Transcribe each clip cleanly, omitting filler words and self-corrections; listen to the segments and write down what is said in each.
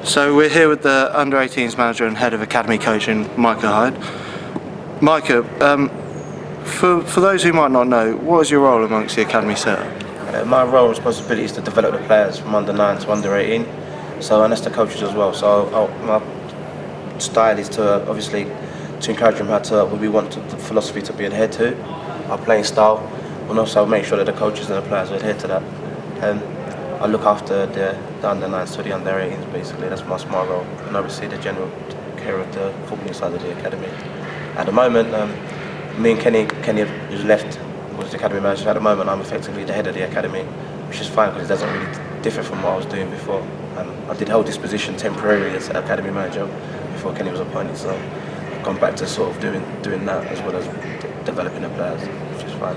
So we're here with the under-18s manager and head of academy coaching, Micah Hyde. Micah, for those who might not know, what is your role amongst the academy setup? My role and responsibility is to develop the players from under 9 to under 18. So, and that's the coaches as well. So my style is to obviously to encourage them what we want the philosophy to be adhered to, our playing style, and also make sure that the coaches and the players adhere to that. I look after the under 9s to the under 18s basically. That's my small role, and obviously the general care of the footballing side of the academy. At the moment, me and Kenny who's left, was the academy manager. At the moment, I'm effectively the head of the academy, which is fine because it doesn't really differ from what I was doing before. I did hold this position temporarily as academy manager before Kenny was appointed, so I've gone back to sort of doing that as well as developing the players, which is fine.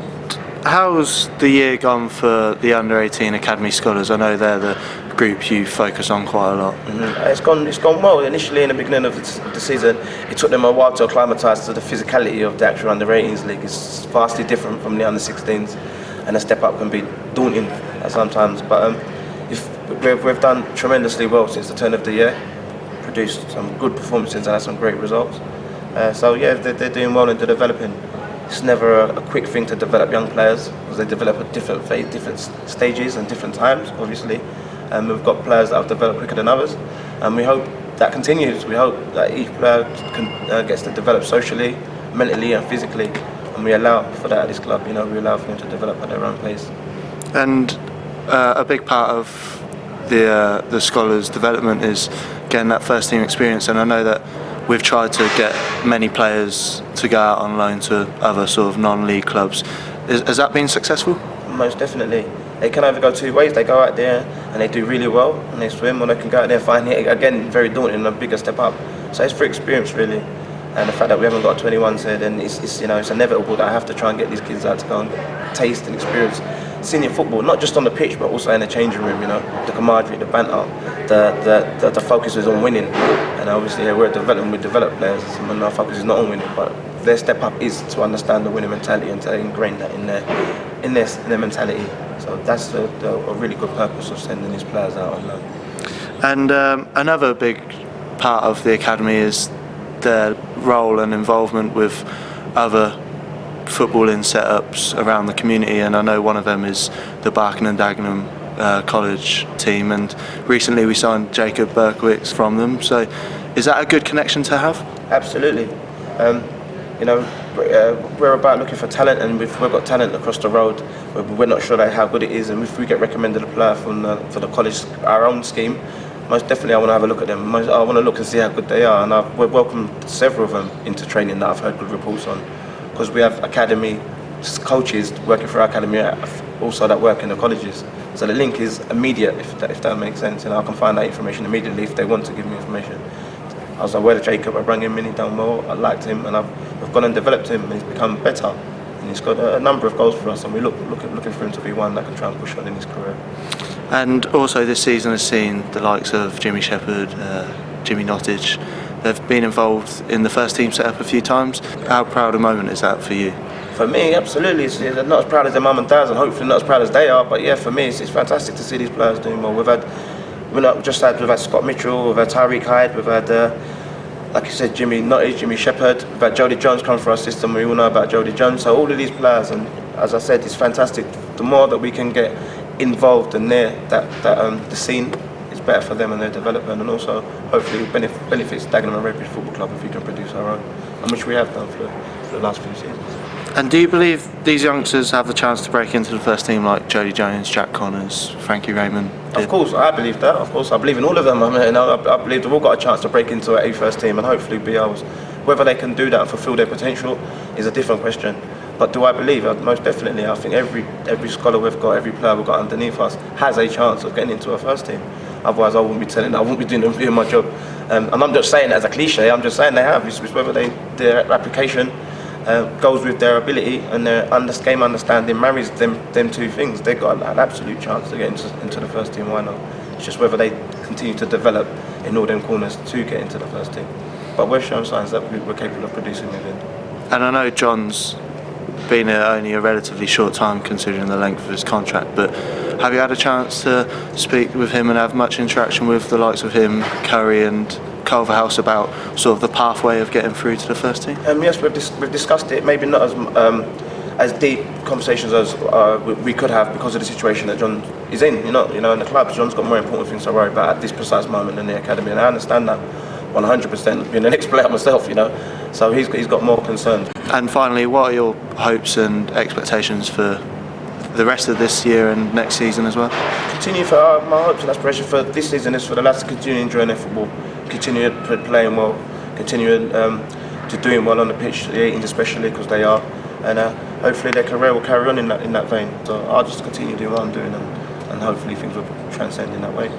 How's the year gone for the under-18 academy scholars? I know they're the group you focus on quite a lot. Mm-hmm. It's gone well. Initially, in the beginning of the season, it took them a while to acclimatise to the physicality of the actual under-18s league. It's vastly different from the under-16s, and a step up can be daunting sometimes. But we've done tremendously well since the turn of the year. Produced some good performances and had some great results. So yeah, they're doing well and they're developing. It's never a quick thing to develop young players because they develop at different stages and different times, obviously. We've got players that have developed quicker than others, and we hope that continues. We hope that each player gets to develop socially, mentally, and physically, and we allow for that at this club. You know, we allow for them to develop at their own pace. And a big part of the scholars' development is getting that first team experience, and I know that we've tried to get many players to go out on loan to other sort of non-league clubs. Has that been successful? Most definitely. They can either go two ways. They go out there and they do really well and they swim, or they can go out there and find it again very daunting and a bigger step up. So it's for experience really. And the fact that we haven't got 21s here, then it's inevitable that I have to try and get these kids out to go and taste and experience senior football, not just on the pitch but also in the changing room. You know, the camaraderie, the banter, the focus is on winning. And obviously we develop players, and our focus is not on winning, but their step up is to understand the winning mentality and to ingrain that in their mentality. So that's a really good purpose of sending these players out on loan. And another big part of the academy is their role and involvement with other footballing setups around the community, and I know one of them is the Barking and Dagenham college team, and recently we signed Jacob Berkowitz from them. So is that a good connection to have? Absolutely. We're about looking for talent, and we've got talent across the road. We're not sure how good it is, and if we get recommended a player for the college, our own scheme, most definitely I want to have a look at them. I want to look and see how good they are, and we've welcomed several of them into training that I've heard good reports on, because we have academy coaches working for our academy also that work in the colleges. So the link is immediate, if that makes sense, and I can find that information immediately if they want to give me information. I was aware of Jacob, I brought him in, he done well, I liked him, and we've gone and developed him, and he's become better. And he's got a number of goals for us, and we're looking for him to be one that can try and push on in his career. And also this season has seen the likes of Jimmy Shepherd, Jimmy Nottage. They've been involved in the first team setup a few times. How proud a moment is that for you? For me, absolutely. It's not as proud as their mum and dads, and hopefully not as proud as they are. But yeah, for me, it's fantastic to see these players doing well. We've had Scott Mitchell, we've had Micah Hyde, we've had, like you said, Jimmy Nottage, Jimmy Shepherd. We've had Jody Jones come for our system. We all know about Jody Jones. So all of these players, and as I said, it's fantastic. The more that we can get involved in the scene, it's better for them and their development, and also hopefully benefits Dagenham and Redbridge Football Club if we can produce our own, and which we have done for the last few seasons. And do you believe these youngsters have the chance to break into the first team like Jody Jones, Jack Connors, Frankie Raymond did? Of course, I believe that. Of course, I believe in all of them. I believe they've all got a chance to break into a first team and hopefully be ours. Whether they can do that and fulfil their potential is a different question. But do I believe? Most definitely. I think every scholar we've got, every player we've got underneath us has a chance of getting into a first team. Otherwise, I wouldn't be doing my job. And I'm not just saying that as a cliche. I'm just saying they have. It's whether their application goes with their ability and their game understanding marries them two things. They've got an absolute chance to get into the first team. Why not? It's just whether they continue to develop in all them corners to get into the first team. But we're showing signs that we're capable of producing within. And I know John's been here only a relatively short time considering the length of his contract, but Have you had a chance to speak with him and have much interaction with the likes of him, Curry and Culverhouse about sort of the pathway of getting through to the first team? Yes, we've discussed it. Maybe not as deep conversations as we could have because of the situation that John is in. You know, in the club, John's got more important things to worry about at this precise moment in the academy, and I understand that 100%. Being an ex-player myself, so he's got more concerns. And finally, what are your hopes and expectations for the rest of this year and next season as well? Continue for my hopes and aspirations for this season is for the lads to continue enjoying their football, continue playing well, continue to doing well on the pitch, the 18s especially, because they are, and hopefully their career will carry on in that vein. So I'll just continue doing what I'm doing, and hopefully things will transcend in that way.